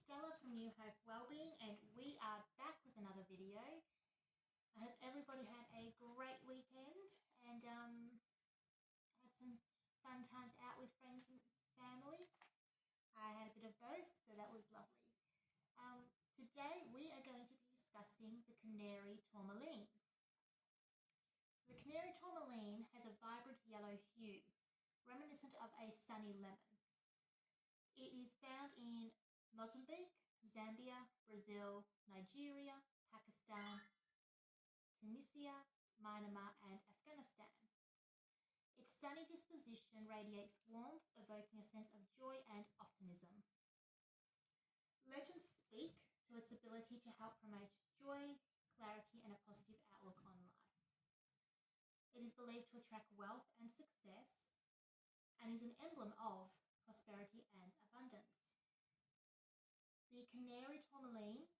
Stella from New Hope Wellbeing, and we are back with another video. I hope everybody had a great weekend and had some fun times out with friends and family. I had a bit of both, so that was lovely. Today we are going to be discussing the Canary Tourmaline. So the Canary Tourmaline has a vibrant yellow hue, reminiscent of a sunny lemon. It is found in Mozambique, Zambia, Brazil, Nigeria, Pakistan, Tunisia, Myanmar, and Afghanistan. Its sunny disposition radiates warmth, evoking a sense of joy and optimism. Legends speak to its ability to help promote joy, clarity, and a positive outlook on life. It is believed to attract wealth and success and is an emblem of prosperity and abundance. The Canary Tourmaline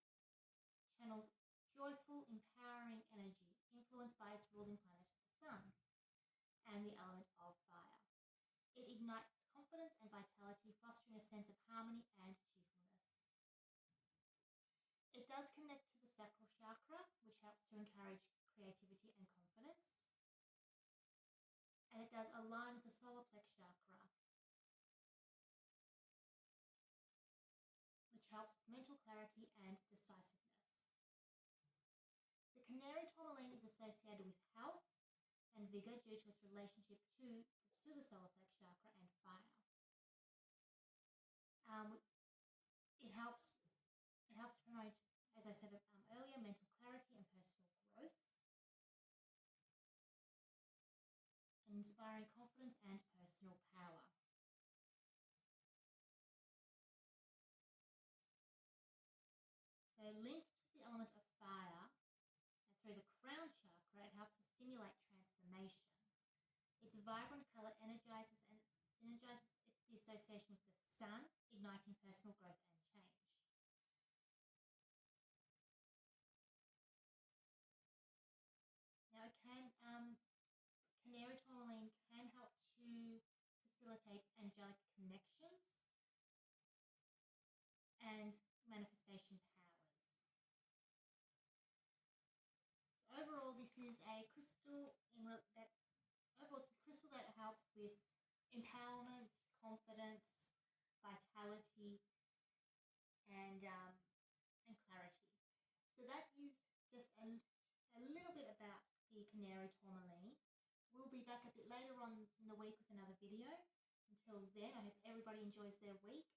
channels joyful, empowering energy influenced by its ruling planet, the Sun, and the element of fire. It ignites confidence and vitality, fostering a sense of harmony and cheerfulness. It does connect to the sacral chakra, which helps to encourage creativity and confidence. And it does align with the solar plex chakra, which helps with mental clarity and decisiveness. The Canary Tourmaline is associated with health and vigour due to its relationship to the solar plex chakra and fire. It helps promote, as I said earlier, mental clarity and personal growth, and inspiring confidence and personal power. So linked with the element of fire and through the crown chakra, it helps to stimulate transformation. Its vibrant colour energizes the association with the sun, igniting personal growth and change. Now, Canary Tourmaline can help to facilitate angelic connections and manifestation powers. So overall, this is a crystal that helps with empowerment, confidence, vitality, and clarity. So that is just a little bit about the Canary Tourmaline. We'll be back a bit later on in the week with another video. Until then, I hope everybody enjoys their week